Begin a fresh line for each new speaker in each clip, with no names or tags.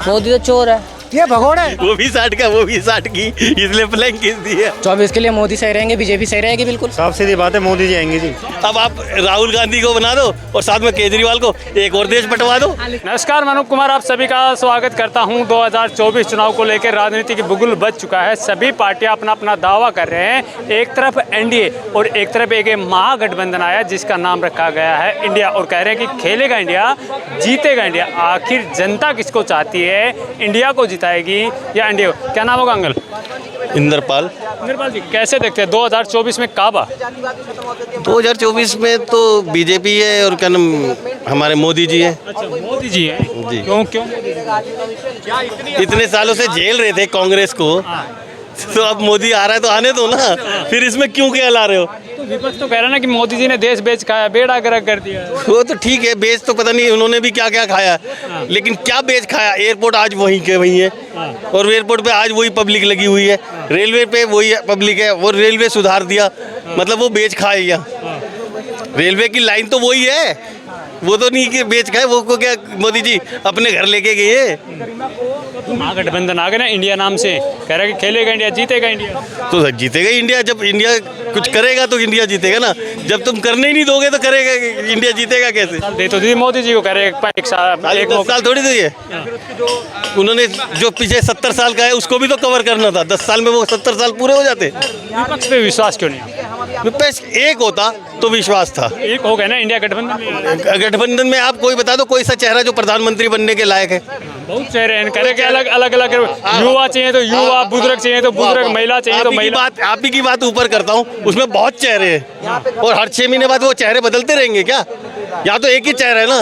मोदी तो चोर है,
ये भगोड़ा है।
वो भी 60 का, वो भी 60 की, इसलिए फ्लैंक खींच दी है।
24 के लिए मोदी सही रहेंगे, बीजेपी सही रहेगी बिल्कुल।
साफ सीधी बात है, मोदी जी आएंगे जी।
अब आप राहुल गांधी को बना दो और साथ में केजरीवाल को, एक और देश बंटवा दो।
नमस्कार, मनोज कुमार आप सभी का स्वागत करता हूं। 2024 चुनाव को लेकर राजनीति की बुगुल बज चुका है। सभी पार्टियां अपना अपना दावा कर रहे हैं। एक तरफ एनडीए और एक तरफ एक महागठबंधन आया जिसका नाम रखा गया है इंडिया, और कह रहे हैं कि खेलेगा इंडिया, जीतेगा इंडिया। आखिर जनता किसको चाहती है, इंडिया को जिताएगी या इंडिया? क्या नाम होगा अंकल?
इंद्रपाल
जी, कैसे देखते हैं 2024 में काबा?
2024 में तो बीजेपी है और क्या नाम हमारे मोदी जी है।
अच्छा, मोदी जी हैं
जी।
क्यों?
इतने सालों से झेल रहे थे कांग्रेस को, तो अब मोदी आ रहा है तो आने दो ना, फिर इसमें क्यों क्या ला रहे हो?
तो विपक्ष तो कह रहा है ना कि मोदी जी ने देश बेच खाया, बेड़ा गर्क कर दिया।
वो तो ठीक है, बेच तो पता नहीं उन्होंने भी क्या क्या खाया, लेकिन क्या बेच खाया? एयरपोर्ट आज वहीं के वहीं है, और एयरपोर्ट पे आज वही पब्लिक लगी हुई है, रेलवे पे वही पब्लिक है, वो रेलवे सुधार दिया, मतलब वो बेच खाए या रेलवे की लाइन तो वही है, वो तो नहीं कि बेच खाए। वो को क्या मोदी जी अपने घर लेके गए?
महागठबंधन आ गए ना इंडिया नाम से, कह रहा है कि खेलेगा इंडिया, जीतेगा इंडिया।
तो जीतेगा इंडिया। जब इंडिया कुछ करेगा तो इंडिया जीतेगा ना, जब तुम करने ही नहीं दोगे तो करेगा इंडिया, जीतेगा कैसे?
दे तो दी मोदी जी को, कह रहे एक
साल थोड़ी दी है उन्होंने। जो पीछे 70 साल का है उसको भी तो कवर करना था, 10 साल में वो 70 साल पूरे हो जाते।
विपक्ष पे विश्वास क्यों नहीं?
विपक्ष एक होता तो विश्वास था।
एक हो गया ना इंडिया गठबंधन में।
गठबंधन में आप कोई बता दो कोई सा चेहरा जो प्रधानमंत्री बनने के लायक है?
बहुत चेहरे हैं, कह रहे कि अलग अलग युवा चाहिए तो युवा, बुजुर्ग चाहिए तो बुजुर्ग, महिला चाहिए तो महिला।
आप ही की बात ऊपर करता हूँ, उसमें बहुत चेहरे हैं और हर 6 महीने बाद वो चेहरे बदलते रहेंगे क्या? यहाँ तो एक ही चेहरा है ना,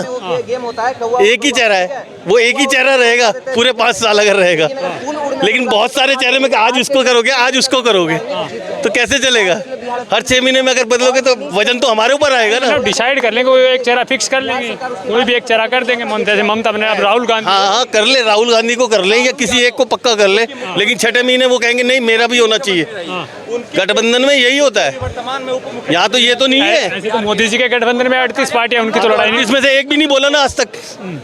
एक ही चेहरा है, वो एक ही चेहरा रहेगा पूरे 5 साल अगर रहेगा। लेकिन बहुत सारे चेहरे में आज उसको करोगे, आज उसको करोगे, तो कैसे चलेगा? हर 6 महीने में अगर बदलोगे तो वजन तो हमारे ऊपर आएगा ना।
डिसाइड कर लेंगे, कोई एक चेहरा फिक्स कर लेंगे, कोई भी एक चेहरा कर देंगे। जैसे ममता बने, अब राहुल गांधी।
हाँ, कर ले, राहुल गांधी को कर ले या किसी एक को पक्का कर ले, लेकिन 6ठे महीने वो कहेंगे नहीं मेरा भी होना चाहिए। गठबंधन में यही होता है, यहाँ तो ये तो नहीं है।
ऐसे तो मोदी जी के गठबंधन में 38 पार्टियां, उनकी तो लड़ाई नहीं।
इसमें से एक भी नहीं बोला ना आज तक।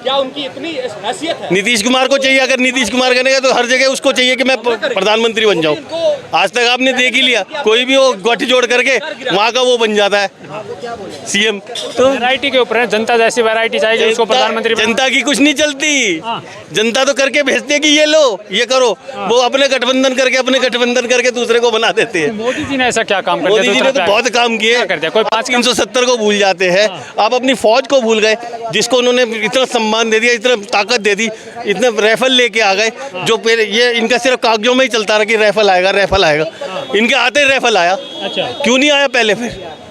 क्या उनकी इतनी हैसियत है?
नीतीश कुमार को चाहिए, अगर नीतीश कुमार करेगा तो हर जगह उसको चाहिए कि मैं प्रधानमंत्री बन जाऊं। आज तक आपने देख ही लिया, कोई भी वो गठजोड़ करके वहाँ का वो बन जाता है सीएम। तो
वैरायटी के ऊपर है, जनता जैसी वैरायटी चाहिए उसको प्रधानमंत्री।
जनता की कुछ नहीं चलती, जनता तो करके भेजते कि ये लो ये करो, वो अपने गठबंधन करके दूसरे को बना देते हैं।
मोदी जी ने ऐसा क्या काम कर दिया?
मोदी जी ने तो बहुत काम किए,
कर दिया कोई
370 को भूल जाते हैं। आप अपनी फौज को भूल गए, जिसको उन्होंने इतना सम्मान दे दिया, इतना ताकत दे दी, इतने राइफल लेके आ गए। जो पहले ये इनका सिर्फ कागजों में ही चलता रहा कि राइफल आएगा राइफल आएगा, इनके आते ही राइफल आया।
अच्छा,
क्यों नहीं आया पहले? फिर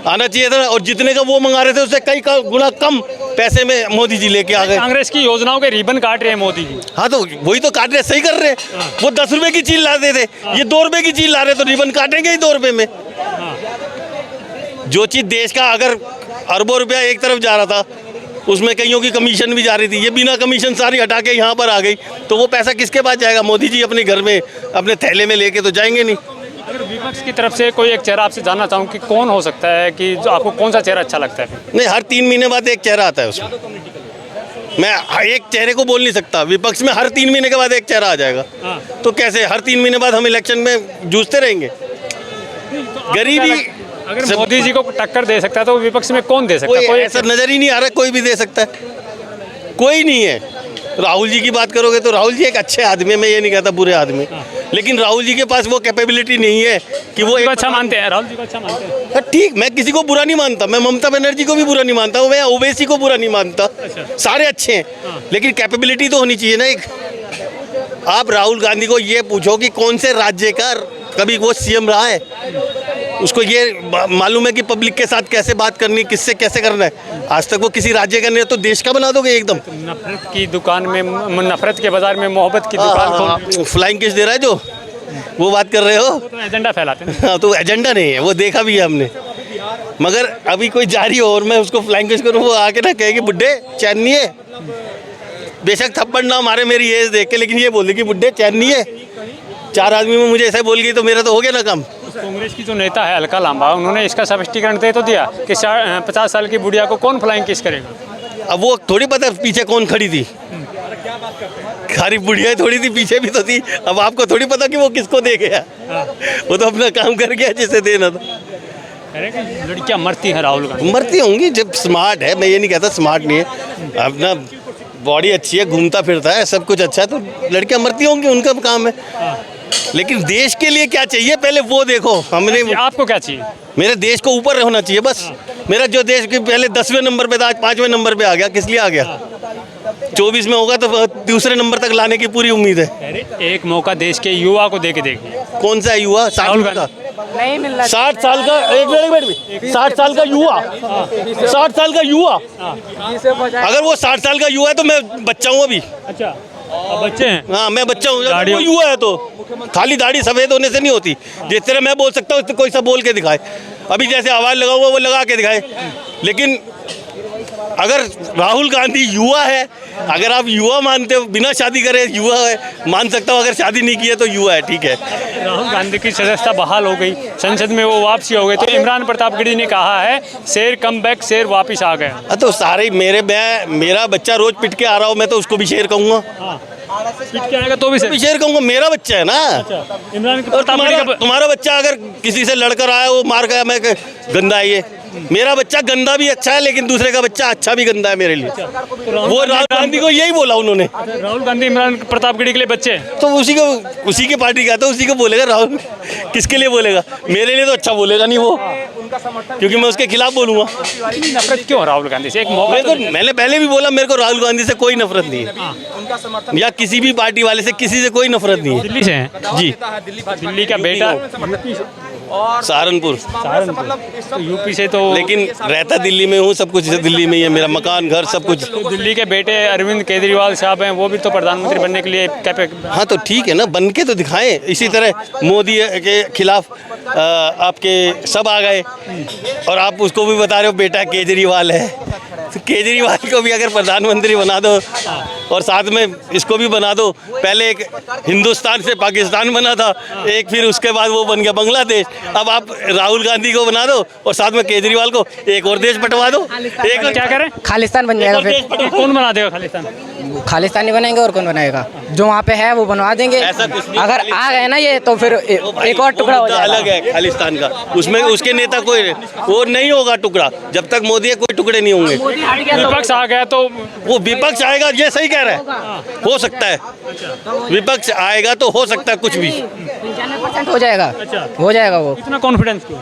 आना चाहिए था। और जितने का वो मंगा रहे थे उससे कई गुना कम पैसे में मोदी जी लेके आ गए।
कांग्रेस की योजनाओं के रिबन काट रहे हैं मोदी जी।
हाँ, तो वही तो काट रहे, सही कर रहे हैं। वो 10 रुपए की चीज लाते थे, ये 2 रुपए की चीज ला रहे, तो रिबन काटेंगे ही 2 रुपए में। जो चीज देश का अगर अरबों रुपया एक तरफ जा रहा था, उसमें कईयों की कमीशन भी जा रही थी, ये बिना कमीशन सारी हटा के यहाँ पर आ गई, तो वो पैसा किसके पास जाएगा? मोदी जी अपने घर में अपने थैले में लेके तो जाएंगे नहीं।
अगर विपक्ष की तरफ से कोई एक चेहरा आपसे जानना चाहूँ कि कौन हो सकता है, कि जो आपको कौन सा चेहरा अच्छा लगता है?
नहीं, हर 3 महीने बाद एक चेहरा आता है उसमें। मैं एक चेहरे को बोल नहीं सकता, विपक्ष में हर 3 महीने के बाद एक चेहरा आ जाएगा। तो कैसे हर 3 महीने बाद हम इलेक्शन में जूझते रहेंगे? गरीबी
अगर मोदी जी को टक्कर दे सकता है तो विपक्ष में कौन दे सकता है?
कोई ऐसा नजर ही नहीं आ रहा, कोई भी दे सकता है, कोई नहीं है। राहुल जी की बात करोगे तो राहुल जी एक अच्छे आदमी, मैं ये नहीं कहता बुरे आदमी, लेकिन राहुल जी के पास वो कैपेबिलिटी नहीं है कि वो
अच्छा मानते हैं। राहुल जी को अच्छा मानते हैं।
ठीक, मैं किसी को बुरा नहीं मानता, मैं ममता बनर्जी को भी बुरा नहीं मानता, मैं ओवैसी को बुरा नहीं मानता, सारे अच्छे हैं, लेकिन कैपेबिलिटी तो होनी चाहिए ना एक। आप राहुल गांधी को ये पूछो कि कौन से राज्य का कभी वो सीएम रहा है, उसको ये मालूम है कि पब्लिक के साथ कैसे बात करनी, किससे कैसे करना है? आज तक वो किसी राज्य का नहीं है, तो देश का बना दोगे एकदम।
नफरत की दुकान में, नफरत के बाजार में मोहब्बत की दुकान।
फ्लाइंग किस दे रहा है जो वो बात कर रहे हो,
तो एजेंडा फैलाते हैं।
हाँ, तो एजेंडा नहीं है, वो देखा भी है हमने। मगर अभी कोई जारी हो और मैं उसको फ्लाइंग किस करूँ, वो आके ना कहे कि बुड्ढे चैन नहीं है। बेशक थप्पड़ ना मारे मेरी एज देख के, लेकिन ये बोल दे कि बुड्ढे चैन नहीं है। 4 आदमी में मुझे ऐसा बोल गई तो मेरा तो हो गया ना काम।
कांग्रेस की जो नेता है अलका लांबा, उन्होंने इसका स्पष्टीकरण दे तो दिया कि 50 साल की बुढ़िया को कौन फ्लाइंग किस करेगा।
अब वो थोड़ी पता पीछे कौन खड़ी थी, खारी बुढ़िया थोड़ी सी पीछे भी तो थी, अब आपको थोड़ी पता कि वो किसको दे गया। वो तो अपना काम कर गया जिसे देना था।
लड़कियां मरती हैं राहुल गांधी।
मरती होंगी जब स्मार्ट है, मैं ये नहीं कहता स्मार्ट नहीं है, अपना बॉडी अच्छी है, घूमता फिरता है, सब कुछ अच्छा है, तो लड़कियां मरती होंगी, उनका काम है। लेकिन देश के लिए क्या चाहिए पहले वो देखो। हमने
आपको क्या चाहिए?
मेरे देश को ऊपर होना चाहिए बस। मेरा जो देश के पहले 10वें नंबर पे था, आज 5वें नंबर पे आ गया। किस लिए आ गया? 24 में होगा तो दूसरे नंबर तक लाने की पूरी उम्मीद है।
एक मौका देश के युवा को दे के देखिए।
कौन सा युवा? 60 का,
नहीं मिल रहा।
60 साल का, एक मिनट 60 साल का युवा, 60 साल का युवा, अगर वो 60 साल का युवा है तो मैं बच्चा हूँ अभी।
अच्छा, अब बच्चे हैं।
हाँ, मैं बच्चा हूँ। अगर वो युवा है तो खाली दाढ़ी सफेद होने से नहीं होती। जिस तरह मैं बोल सकता हूँ कोई सा बोल के दिखाए। अभी जैसे आवाज़ लगा हुआ वो लगा के दिखाए। लेकिन अगर राहुल गांधी युवा है, अगर आप युवा मानते हो, बिना शादी करे युवा है, मान सकता हूँ। अगर शादी नहीं की है तो युवा है, ठीक है।
राहुल गांधी की सदस्यता बहाल हो गई, संसद में वो वापसी हो गई, तो इमरान प्रतापगढ़ी ने कहा है शेर कम बैक, शेर वापिस आ गया।
तो सारे मेरा बच्चा रोज पिट के आ रहा हो, मैं तो उसको भी शेर कहूँगा।
पिट के आएगा तो भी
शेर कहूँगा, मेरा बच्चा है ना।
इमरान
और तुम्हारा बच्चा अगर किसी से लड़कर आया, वो मार गया, मैं गंदा है ये। मेरा बच्चा गंदा भी अच्छा है, लेकिन दूसरे का बच्चा अच्छा भी गंदा है मेरे लिए। वो राहुल गांधी को यही बोला उन्होंने।
राहुल गांधी इमरान प्रतापगढ़ी के लिए बच्चे हैं,
तो उसी के पार्टी का, तो उसी को बोलेगा। राहुल किसके लिए बोलेगा? मेरे लिए तो अच्छा बोलेगा नहीं वो, क्योंकि मैं उसके खिलाफ बोलूंगा।
नफरत क्यों राहुल गांधी से? एक मौका तो
मैंने पहले भी बोला, मेरे को राहुल गांधी से कोई नफरत नहीं है, या किसी भी पार्टी वाले से किसी से कोई नफरत नहीं है।
दिल्ली से हैं
जी,
दिल्ली का बेटा,
सहारनपुर।
तो यूपी से तो,
लेकिन रहता दिल्ली में हूँ, सब कुछ दिल्ली में ही है, मेरा मकान घर सब कुछ।
तो दिल्ली के बेटे अरविंद केजरीवाल साहब हैं, वो भी तो प्रधानमंत्री बनने के लिए
हाँ तो ठीक है ना, बन के तो दिखाएं। इसी तरह मोदी के खिलाफ आपके सब आ गए, और आप उसको भी बता रहे हो बेटा केजरीवाल है। तो केजरीवाल को भी अगर प्रधानमंत्री बना दो, और साथ में इसको भी बना दो। पहले एक हिंदुस्तान से पाकिस्तान बना था, एक फिर उसके बाद वो बन गया बांग्लादेश। अब आप राहुल गांधी को बना दो और साथ में केजरीवाल को एक और देश बंटवा दो। एक
क्या करें?
खालिस्तान बन जाएगा फिर।
कौन बना देगा खालिस्तान?
खालिस्तान नहीं बनाएंगे और कौन बनाएगा? जो वहाँ पे है वो बनवा देंगे।
ऐसा कुछ नहीं।
अगर आ गए ना ये, तो फिर एक और टुकड़ा हो जाएगा।
अलग है खालिस्तान का, उसमें उसके नेता कोई वो नहीं होगा टुकड़ा। जब तक मोदी है कोई टुकड़े नहीं होंगे।
विपक्ष आ गया तो
वो विपक्ष आएगा, ये सही कह रहा है, हो सकता है विपक्ष आएगा तो हो सकता है कुछ भी।
95% हो जाएगा। हो जाएगा वो।
इतना कॉन्फिडेंस क्यों?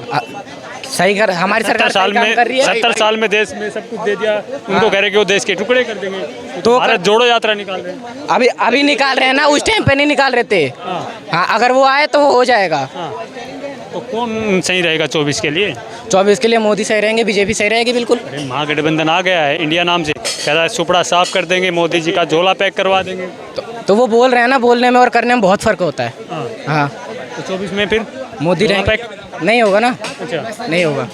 सही कर, हमारी सरकार सही काम कर रही है।
70 साल में देश में सब कुछ दे दिया, उनको कह रहे कि वो देश के टुकड़े कर देंगे। तो भारत जोड़ो यात्रा निकाल रहे हैं।
अभी निकाल रहे हैं ना, उस टाइम पे नहीं निकाल रहे थे। हाँ, अगर वो आए तो वो हो जाएगा।
तो कौन सही रहेगा 24 के लिए?
24 के लिए मोदी सही रहेंगे, बीजेपी सही रहेगी बिल्कुल।
अरे महागठबंधन आ गया है इंडिया नाम से, कह रहा है सुपड़ा साफ कर देंगे, मोदी जी का झोला पैक करवा देंगे।
तो वो बोल रहे हैं ना, बोलने में और करने में बहुत फर्क होता है। हाँ,
तो 24 में फिर
मोदी
झोला
रहेंगे।
पैक
नहीं होगा ना,
अच्छा
नहीं होगा।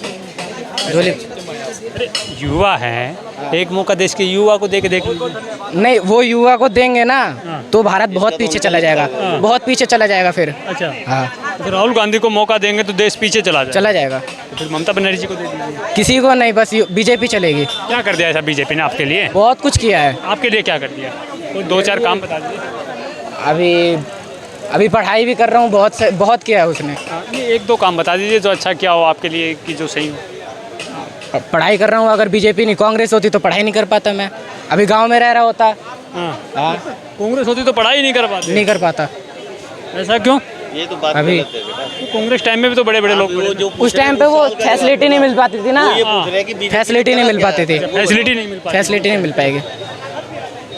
झोले
युवा है, एक मौका देश के युवा को दे के देख लीजिए।
नहीं, वो युवा को देंगे ना तो भारत बहुत पीछे चला जाएगा, बहुत पीछे चला जाएगा फिर।
अच्छा,
हाँ,
तो राहुल गांधी को मौका देंगे तो देश पीछे चला जाएगा।
तो
फिर ममता बनर्जी को दे दीजिए।
किसी को नहीं, बस बीजेपी चलेगी।
क्या कर दिया ऐसा बीजेपी ने आपके लिए?
बहुत कुछ किया है।
आपके लिए क्या कर दिया? तो 2-4 काम बता दीजिए।
अभी पढ़ाई भी कर रहा हूँ, बहुत किया है उसने।
1-2 काम बता दीजिए जो अच्छा किया हो आपके लिए, कि जो सही हो।
पढ़ाई कर रहा हूँ, अगर बीजेपी नहीं कांग्रेस होती तो पढ़ाई नहीं कर पाता मैं। अभी गांव में रह रहा होता।
हाँ, कांग्रेस होती तो पढ़ाई नहीं कर पाते।
नहीं कर पाता।
ऐसा क्यों?
ये तो बात
अभी
गलत है बेटा।
तो कांग्रेस टाइम में भी तो बड़े बड़े लोग
वो जो
उस टाइम पे वो फैसिलिटी नहीं मिल पाती थी ना,
ये पूछ रहे हैं कि बीजेपी
फैसिलिटी नहीं मिल पाती थी।
फैसिलिटी नहीं मिल पाती।
फैसिलिटी नहीं मिल पाएगी।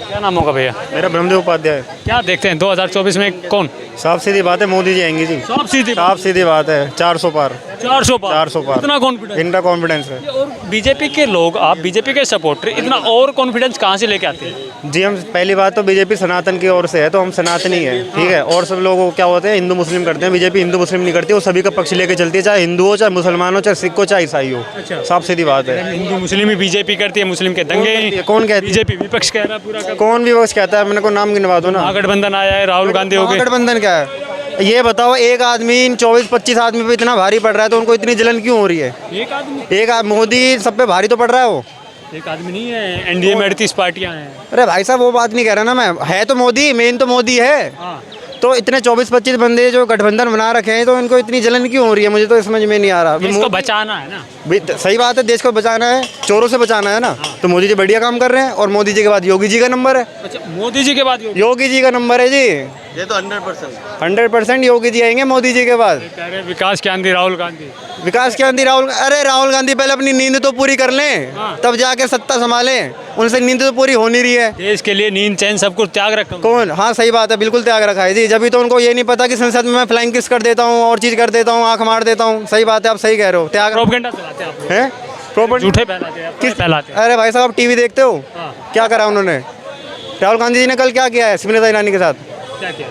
क्या नाम होगा भैया?
मेरा ब्रह्मदेव उपाध्याय।
क्या देखते हैं 2024 में कौन?
साफ सीधी बात है, मोदी जी आएंगे जी।
साफ
सीधी बात है। 400 पार।
400 पार।
400 पार।
इतना कॉन्फिडेंस?
इनका कॉन्फिडेंस है।
और बीजेपी के लोग, आप बीजेपी के सपोर्टर, इतना और कॉन्फिडेंस कहाँ से लेके आते हैं?
जी, हम पहली बात तो बीजेपी सनातन की ओर से है, तो हम सनातनी है, ठीक है। और सब लोग क्या होते हैं, हिंदू मुस्लिम करते हैं। बीजेपी हिंदू मुस्लिम नहीं करती, वो सभी का पक्ष लेके चलती है, चाहे हिंदू हो, चाहे मुसलमान हो, चाहे सिख हो, चाहे ईसाई हो।
अच्छा।
साफ सीधी बात है।
हिंदू मुस्लिम ही बीजेपी करती है, मुस्लिम के दंगे।
कौन कहती है?
बीजेपी विपक्ष कह रहा है पूरा।
कौन विपक्ष कहता है? मैंने को नाम गिनवा दो ना।
महागठबंधन आया है, राहुल गांधी हो गए।
गठबंधन क्या है ये बताओ? एक आदमी इन 24-25 आदमी पे इतना भारी पड़ रहा है, तो उनको इतनी जलन क्यों हो रही है?
एक आदमी
एक मोदी सब पे भारी तो पड़ रहा है वो।
एक आदमी नहीं है, एनडीए में 38 पार्टियां हैं।
अरे भाई साहब वो बात नहीं कह रहा ना मैं, है तो मोदी, मेन तो मोदी है।
हाँ।
तो इतने 24-25 बंदे जो गठबंधन बना रखे हैं, तो इनको इतनी जलन क्यों हो रही है, मुझे तो समझ में नहीं आ रहा।
इसको बचाना है ना।
सही बात है, देश को बचाना है, चोरों से बचाना है ना। तो मोदी जी बढ़िया काम कर रहे हैं, और मोदी जी के बाद योगी जी का नंबर है।
अच्छा, मोदी जी के बाद
योगी जी का नंबर है जी,
ये तो 100%।
100% योगी जी आएंगे मोदी जी के बाद।
कह रहे हैं विकास के आंधी राहुल गांधी।
विकास के आंधी राहुल, अरे राहुल गांधी पहले अपनी नींद तो पूरी कर लें, तब जाके सत्ता संभालें। उनसे नींद तो पूरी हो नहीं रही है।
देश के लिए नींद चैन सब कुछ त्याग रखा।
कौन? हाँ सही बात है, बिल्कुल त्याग रखा है जी। जब भी तो उनको ये नहीं पता कि संसद में मैं फ्लाइंग किस कर देता हूँ और चीज़ कर देता हूँ, आंख मार देता हूँ। सही बात है, आप सही कह रहे हो, त्याग
प्रोपेगेंडा चलाते हैं आप लोग।
है। प्रॉपर्टी
झूठे फैलाते हैं, किस फैलाते हैं।
अरे भाई साहब, आप टीवी देखते हो?
हाँ।
क्या करा उन्होंने? राहुल गांधी जी ने कल क्या किया है स्मृति ईरानी के साथ?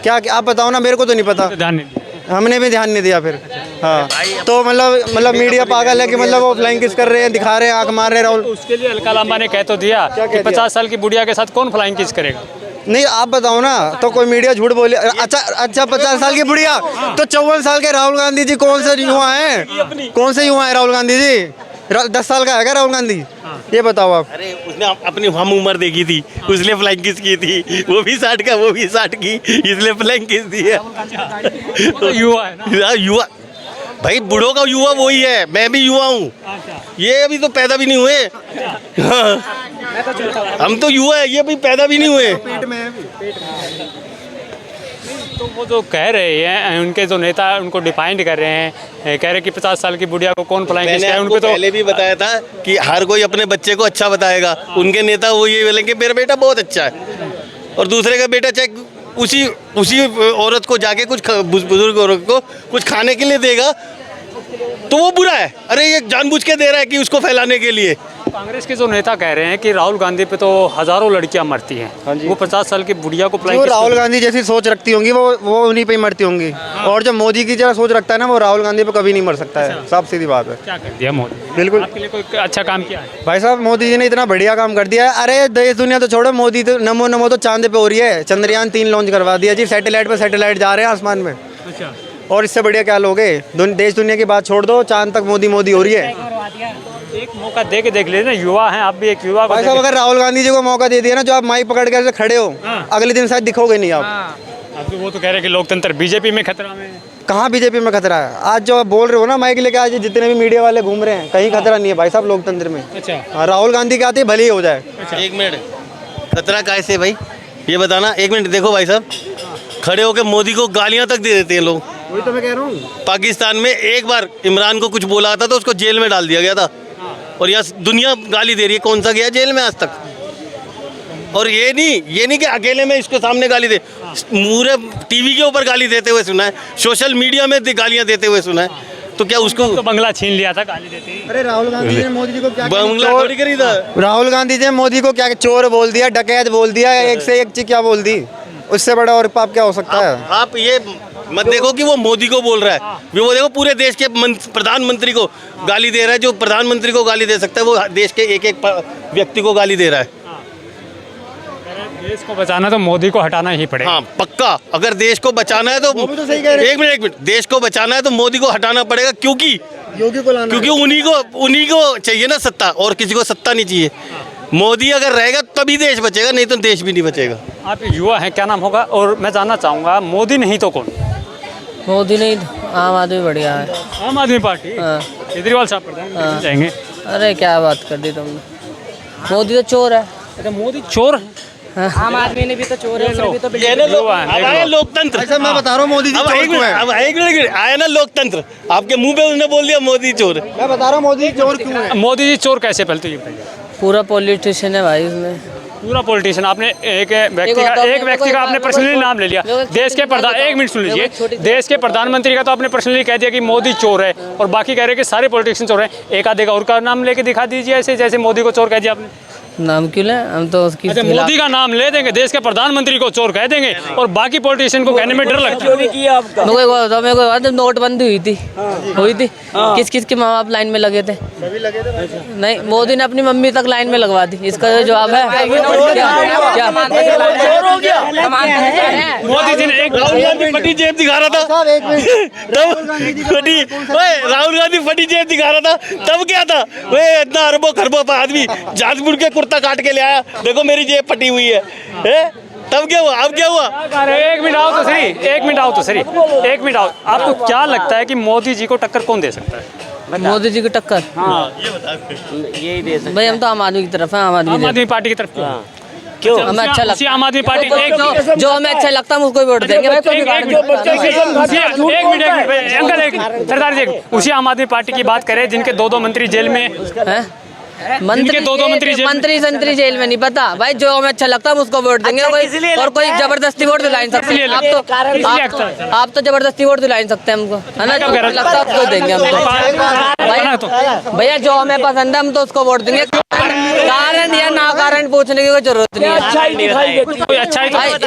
क्या आप बताओ ना, मेरे को तो नहीं पता।
ध्यान नहीं दिया।
हमने भी ध्यान नहीं दिया फिर। हाँ, तो मतलब मीडिया पागल है कि मतलब वो फ्लाइंग किस कर रहे हैं, दिखा रहे हैं, आंख मार रहे हैं राहुल।
उसके लिए अलका लांबा ने कह तो दिया कि 50 साल की बुढ़िया के साथ कौन फ्लाइंग किस करेगा।
नहीं आप बताओ ना, तो कोई मीडिया झूठ बोले। अच्छा 50 साल की बुढ़िया, तो 54 साल के राहुल गांधी जी कौन से युवा हैं? कौन से युवा हैं राहुल गांधी जी? 10 साल का है क्या राहुल गांधी? ये बताओ आप।
अरे उसने अपनी हम उम्र देखी थी, उसने फ्लाइंग किस की थी। वो भी 60 का, वो भी 60 की, इसलिए फ्लाइंग किस दी है।
तो युवा है ना।
युवा भाई, बूढ़ों का युवा वही है। मैं भी युवा हूँ, ये अभी तो पैदा भी नहीं हुए। हाँ। हम तो युवा है, ये अभी पैदा भी नहीं हुए।
तो वो जो कह रहे हैं, उनके जो नेता उनको डिफाइंड कर रहे हैं, कह रहे हैं कि 50 साल की बुढ़िया को कौन फ्लाइंग किस
मैंने
करेगा।
उनको
उनको तो
पहले भी बताया था कि हर कोई अपने बच्चे को अच्छा बताएगा। उनके नेता वो ये बोलेंगे मेरा बेटा बहुत अच्छा है, और दूसरे का बेटा चाहे उसी औरत को जाके कुछ बुजुर्ग औरत को कुछ खाने के लिए देगा तो वो बुरा है। अरे ये जानबूझ के दे रहा है कि उसको फैलाने के लिए।
कांग्रेस के जो नेता कह रहे हैं कि राहुल गांधी पे तो हजारों लड़कियां मरती हैं, वो 50 साल की बुढ़िया को
जो राहुल गांधी जैसी सोच रखती होंगी वो उन्हीं पे ही मरती होंगी। और जो मोदी की जरा सोच रखता है ना, वो राहुल गांधी पे कभी नहीं मर सकता है। साफ सीधी बात है।
क्या कर दिया मोदी?
बिल्कुल।
आपके लिए कोई अच्छा काम किया है?
भाई साहब, मोदी जी ने इतना बढ़िया काम कर दिया है। अरे देश दुनिया तो छोड़ो, मोदी तो नमो तो चांद पे हो रही है। चंद्रयान 3 लॉन्च करवा दिया जी, सैटेलाइट पे सैटेलाइट जा रहे हैं आसमान में।
अच्छा,
और इससे बढ़िया क्या लोगे? देश दुनिया की बात छोड़ दो, चांद तक मोदी हो रही है।
एक मौका दे के देख लेना, युवा हैं आप भी, एक युवा को
भाई साहब, अगर राहुल गांधी जी को मौका दे दिया ना, जो आप माइक पकड़ के ऐसे खड़े हो, अगले दिन शायद दिखोगे नहीं आप।
अब तो वो तो कह रहे हैं कि लोकतंत्र बीजेपी में खतरा में है।
कहाँ बीजेपी में खतरा है? आज जो आप बोल रहे हो ना माइक लेके, आज जितने भी मीडिया वाले घूम रहे हैं, कहीं खतरा नहीं है भाई साहब लोकतंत्र में।
अच्छा,
हाँ, राहुल गांधी के आते ही भले ही हो जाए।
एक मिनट, खतरा कैसे भाई ये बताना। एक मिनट देखो भाई साहब, खड़े होकर मोदी को गालियां तक दे देते हैं लोग।
वही तो मैं कह रहा हूँ।
पाकिस्तान में एक बार इमरान को कुछ बोला था तो उसको जेल में डाल दिया गया था, और यहाँ दुनिया गाली दे रही है। कौन सा गया जेल में आज तक? और ये नहीं कि अकेले में इसके सामने गाली दे, पूरे टीवी के ऊपर गाली देते हुए सुना है, सोशल मीडिया में गालियां देते हुए सुना है। तो क्या उसको
तो बंगला छीन लिया था गाली देते ही।
अरे राहुल गांधी ने मोदी जी को क्या
बंगला थोड़ी करी था।
राहुल गांधी जी ने मोदी को क्या चोर बोल दिया, डकैत बोल दिया, एक से एक चीज क्या बोल दी। उससे बड़ा और पाप क्या हो सकता है?
आप ये मत देखो कि वो मोदी को बोल रहा है, वो देखो पूरे देश के प्रधानमंत्री को गाली दे रहा है। जो प्रधानमंत्री को गाली दे सकता है वो देश के एक व्यक्ति को गाली दे रहा है।
देश को बचाना तो मोदी को हटाना ही पड़ेगा।
हाँ पक्का, अगर देश को बचाना है तो एक मिनट, देश को बचाना है तो मोदी को हटाना पड़ेगा, क्योंकि
योगी को लाना,
क्योंकि उन्हीं को चाहिए ना सत्ता, और किसी को सत्ता नहीं चाहिए। मोदी अगर रहेगा तभी देश बचेगा, नहीं तो देश भी नहीं बचेगा।
आप युवा हैं, क्या नाम होगा? और मैं जानना चाहूँगा, मोदी नहीं तो कौन?
मोदी नहीं, आम आदमी बढ़िया है।
आम आदमी पार्टी।
हाँ।
केजरीवाल साहब प्रधानमंत्री जाएंगे।
अरे क्या बात कर दी तुमने, मोदी तो चोर है।
अच्छा, मोदी चोर है?
आम आदमी ने भी तो चोर है, उसने भी तो
ये ना
युवा है,
अब आया लोकतंत्र।
ऐसा मैं बता रहा हूँ मोदी जी
अब
चोर
एक
क्यों है?
मिनट, अब एक मिनट, आया ना लोकतंत्र, आपके मुंह पे उसने बोल दिया मोदी चोर है।
मैं बता रहा हूँ मोदी चोर क्यों है।
मोदी जी चोर कैसे पहले तो ये बताइए।
पूरा पॉलिटिशियन है भाई उसमें।
पूरा पॉलिटिशियन। आपने एक व्यक्ति का आपने पर्सनली नाम ले लिया। देश के प्रधान, एक मिनट सुन लीजिए, देश के प्रधानमंत्री का तो आपने पर्सनली कह दिया कि मोदी चोर है, और बाकी कह रहे हैं कि सारे पॉलिटिशियन चोर हैं। एक आधे का और का नाम लेके दिखा दीजिए, ऐसे जैसे मोदी को चोर कह दिया आपने।
नाम क्यों ले, हम तो उसकी
अच्छा, मोदी का नाम ले देंगे, देश के प्रधानमंत्री को चोर कह देंगे और बाकी पॉलिटिशियन को कहने में डर लगता है।
मेरे को याद है नोटबंदी हुई थी किस किस के माँ बाप लाइन में लगे थे? नहीं, मोदी ने अपनी मम्मी तक लाइन में लगवा दी। इसका जो जवाब है क्या?
मोदी जी ने एक
राहुल गांधी फटी जेब दिखा रहा था राहुल गांधी फटी जेब दिखा रहा था, तब क्या था? वे इतना अरबों खरबों पर आदमी जाजपुर के कुर्ता काट के ले आया, देखो मेरी जेब फटी हुई है, तब क्या हुआ? अब क्या हुआ?
एक मिनट आओ तो सही, एक मिनट आओ तो सही, एक मिनट आओ। आपको क्या लगता है कि मोदी जी को टक्कर कौन दे सकता है?
मोदी जी की टक्कर? भाई हम तो आम आदमी की तरफ है, आम आदमी
पार्टी की तरफ
क्यों? हमें अच्छा लगता है
आम आदमी पार्टी
जो हमें अच्छा लगता है हम उसको वोट देंगे भाई। कोई
एक मिनट अंकल, एक सरदार जी, उसी आम आदमी पार्टी की बात करें जिनके दो मंत्री जेल में
हैं? मंत्री जेल में नहीं पता भाई, जो हमें अच्छा लगता है हम उसको वोट देंगे। और कोई जबरदस्ती वोट दिला नहीं सकते। आप तो जबरदस्ती वोट दिला नहीं सकते हमको, है ना? जो लगता है उसको देंगे हम। भैया जो हमें पसंद है हम तो उसको वोट देंगे। कारण या ना कारण पूछने की कोई जरूरत नहीं है। अच्छा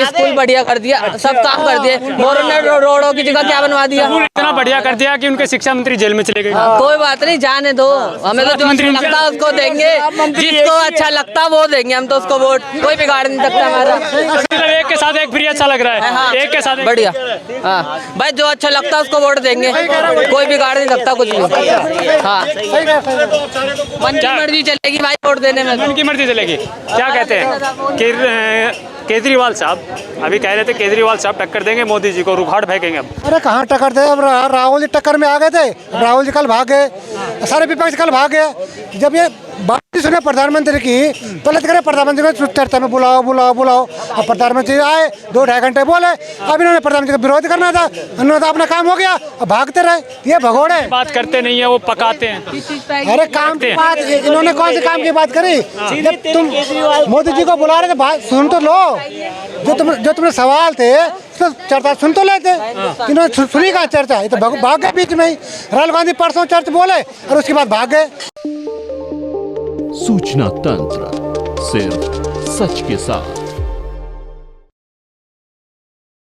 स्कूल बढ़िया कर दिया, सब काम कर दिए। मोदी ने रोडों की जगह क्या बनवा दिया?
इतना बढ़िया कर दिया कि उनके शिक्षा मंत्री जेल में चले गए।
कोई बात नहीं, जाने दो, हमें तो जो अच्छा लगता है उसको देंगे, जिसको अच्छा लगता है वो देंगे हम तो उसको वोट। कोई बिगाड़ नहीं सकता हमारा।
एक के साथ एक फ्री अच्छा लग रहा है। हाँ, एक के साथ
बढ़िया। हाँ भाई, जो अच्छा लगता है उसको वोट देंगे, कोई बिगाड़ नहीं सकता कुछ भी। हाँ, मन की मर्जी चलेगी भाई वोट देने में,
मन की मर्जी चलेगी। क्या कहते हैं केजरीवाल साहब? अभी कह रहे थे केजरीवाल साहब टक्कर देंगे मोदी जी को, रुखाड़ फेंकेंगे। अब
अरे कहाँ टक्कर थे? अब राहुल जी टक्कर में आ गए थे। राहुल जी कल भाग गए, सारे विपक्ष कल भाग गए। जब ये बात सुने प्रधानमंत्री की, पहले तो करे प्रधानमंत्री को चर्चा में बुलाओ बुलाओ बुलाओ। अब प्रधानमंत्री आए, 2-2.5 घंटे बोले। अब इन्होंने प्रधानमंत्री का विरोध करना था, इन्होंने तो अपना काम हो गया, अब भागते रहे। ये भगोड़े
बात करते नहीं है, वो पकाते हैं।
अरे काम की बात, इन्होंने कौन से काम की बात करी? जब तुम मोदी जी को बुला रहे थे, सुन तो लो। जो तुम्हारे सवाल थे तो चर्चा सुन तो लेते। इन्होंने सुनी कहाँ चर्चा? ये तो भाग गए बीच में ही। राहुल गांधी परसों चर्च बोले और उसके बाद भाग गए।
सूचना तंत्र, सिर्फ सच के साथ।